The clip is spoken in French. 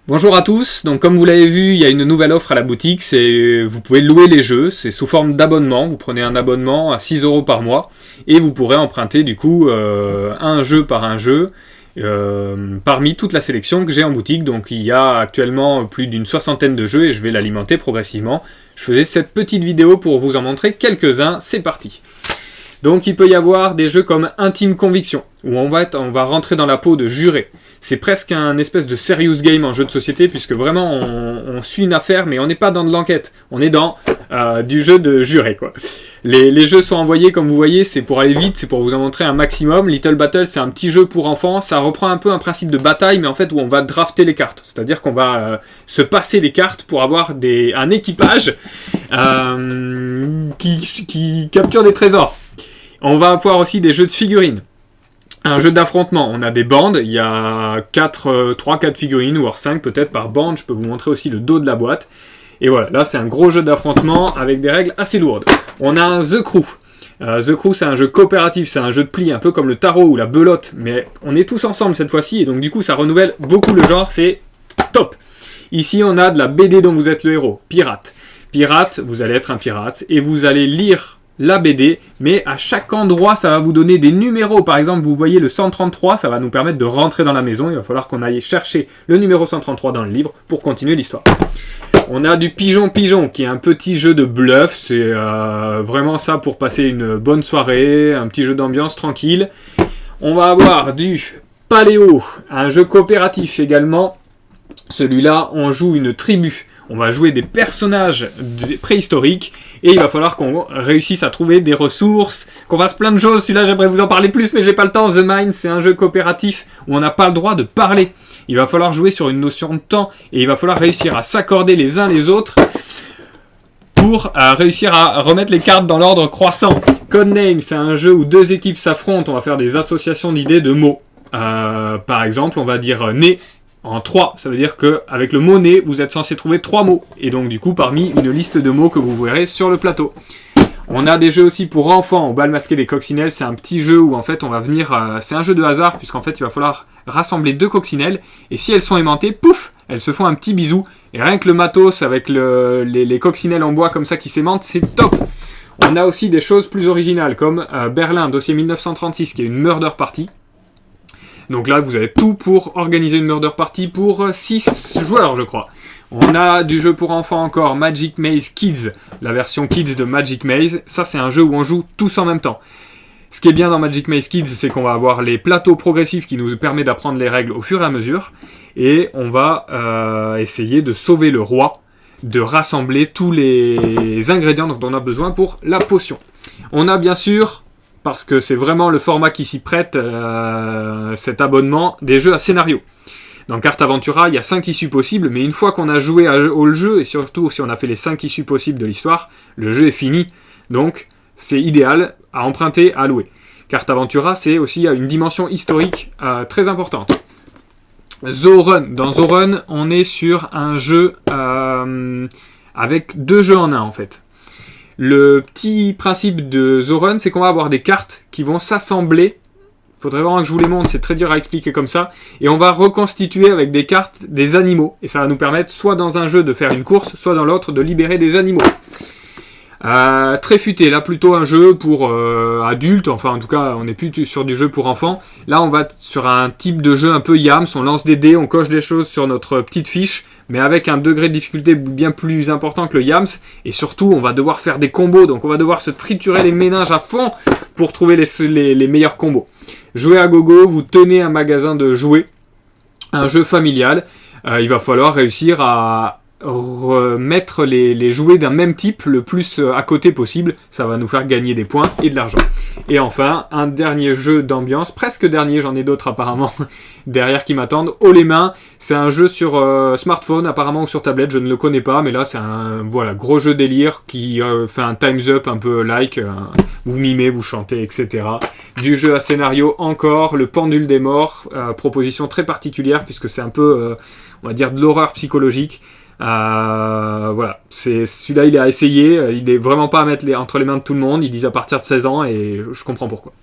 Bonjour à tous, donc comme vous l'avez vu, il y a une nouvelle offre à la boutique, vous pouvez louer les jeux, c'est sous forme d'abonnement, vous prenez un abonnement à 6 € par mois, et vous pourrez emprunter du coup un jeu par un jeu, parmi toute la sélection que j'ai en boutique. Donc il y a actuellement plus d'une soixantaine de jeux et je vais l'alimenter progressivement. Je faisais cette petite vidéo pour vous en montrer quelques-uns, c'est parti. Donc il peut y avoir des jeux comme Intime Conviction, où on va rentrer dans la peau de jurés. C'est presque un espèce de serious game en jeu de société, puisque vraiment on suit une affaire, mais on n'est pas dans de l'enquête, on est dans du jeu de juré, quoi. Les jeux sont envoyés, comme vous voyez, c'est pour aller vite, c'est pour vous en montrer un maximum. Little Battle, c'est un petit jeu pour enfants, ça reprend un peu un principe de bataille, mais en fait où on va drafter les cartes, c'est-à-dire qu'on va se passer les cartes pour avoir un équipage qui capture des trésors. On va avoir aussi des jeux de figurines. Un jeu d'affrontement, on a des bandes, il y a 3-4 figurines, voire 5 peut-être par bande, je peux vous montrer aussi le dos de la boîte. Et voilà, là c'est un gros jeu d'affrontement avec des règles assez lourdes. On a un The Crew. The Crew, c'est un jeu coopératif, c'est un jeu de pli, un peu comme le tarot ou la belote, mais on est tous ensemble cette fois-ci, et donc du coup ça renouvelle beaucoup le genre, c'est top. Ici on a de la BD dont vous êtes le héros, Pirate. Pirate, vous allez être un pirate, et vous allez lire la BD, mais à chaque endroit ça va vous donner des numéros. Par exemple, vous voyez le 133, ça va nous permettre de rentrer dans la maison, il va falloir qu'on aille chercher le numéro 133 dans le livre pour continuer l'histoire. On a du Pigeon Pigeon, qui est un petit jeu de bluff, c'est vraiment ça pour passer une bonne soirée, un petit jeu d'ambiance tranquille. On va avoir du Paléo, un jeu coopératif également. Celui-là, on joue une tribu. On va jouer des personnages préhistoriques et il va falloir qu'on réussisse à trouver des ressources, qu'on fasse plein de choses. Celui-là, j'aimerais vous en parler plus, mais j'ai pas le temps. The Mind, c'est un jeu coopératif où on n'a pas le droit de parler. Il va falloir jouer sur une notion de temps et il va falloir réussir à s'accorder les uns les autres pour réussir à remettre les cartes dans l'ordre croissant. Codename, c'est un jeu où deux équipes s'affrontent. On va faire des associations d'idées de mots. Par exemple, on va dire nez. En 3, ça veut dire qu'avec le mot nez, vous êtes censé trouver 3 mots. Et donc du coup, parmi une liste de mots que vous verrez sur le plateau. On a des jeux aussi pour enfants, au bal masqué des coccinelles. C'est un petit jeu où en fait on va venir... c'est un jeu de hasard, puisqu'en fait il va falloir rassembler 2 coccinelles. Et si elles sont aimantées, pouf, elles se font un petit bisou. Et rien que le matos avec les coccinelles en bois comme ça qui s'aimantent, c'est top. On a aussi des choses plus originales, comme Berlin, dossier 1936, qui est une murder party. Donc là, vous avez tout pour organiser une murder party pour 6 joueurs, je crois. On a du jeu pour enfants encore, Magic Maze Kids, la version Kids de Magic Maze. Ça, c'est un jeu où on joue tous en même temps. Ce qui est bien dans Magic Maze Kids, c'est qu'on va avoir les plateaux progressifs qui nous permettent d'apprendre les règles au fur et à mesure. Et on va essayer de sauver le roi, de rassembler tous les ingrédients dont on a besoin pour la potion. On a bien sûr... parce que c'est vraiment le format qui s'y prête, cet abonnement, des jeux à scénario. Dans Carte Aventura, il y a 5 issues possibles, mais une fois qu'on a joué au jeu, et surtout si on a fait les 5 issues possibles de l'histoire, le jeu est fini. Donc, c'est idéal à emprunter, à louer. Carte Aventura, c'est aussi une dimension historique très importante. Zorun. Dans Zorun, on est sur un jeu avec 2 jeux en un, en fait. Le petit principe de Zorun, c'est qu'on va avoir des cartes qui vont s'assembler. Il faudrait vraiment que je vous les montre, c'est très dur à expliquer comme ça. Et on va reconstituer avec des cartes des animaux. Et ça va nous permettre, soit dans un jeu de faire une course, soit dans l'autre de libérer des animaux. Très futé, là plutôt un jeu pour adultes, enfin en tout cas on n'est plus sur du jeu pour enfants. Là on va sur un type de jeu un peu yams, on lance des dés, on coche des choses sur notre petite fiche, mais avec un degré de difficulté bien plus important que le yams, et surtout on va devoir faire des combos, donc on va devoir se triturer les méninges à fond pour trouver les meilleurs combos. Jouer à gogo, vous tenez un magasin de jouets, un jeu familial, il va falloir réussir à remettre les jouets d'un même type le plus à côté possible, ça va nous faire gagner des points et de l'argent. Et enfin, un dernier jeu d'ambiance, presque dernier, j'en ai d'autres apparemment derrière qui m'attendent. Haut les mains, c'est un jeu sur smartphone apparemment ou sur tablette, je ne le connais pas, mais là c'est un gros jeu délire qui fait un times up un peu vous mimez, vous chantez, etc. Du jeu à scénario encore, le pendule des morts, proposition très particulière puisque c'est un peu, on va dire, de l'horreur psychologique. Celui-là il est à essayer, il est vraiment pas à mettre entre les mains de tout le monde, ils disent à partir de 16 ans et je comprends pourquoi.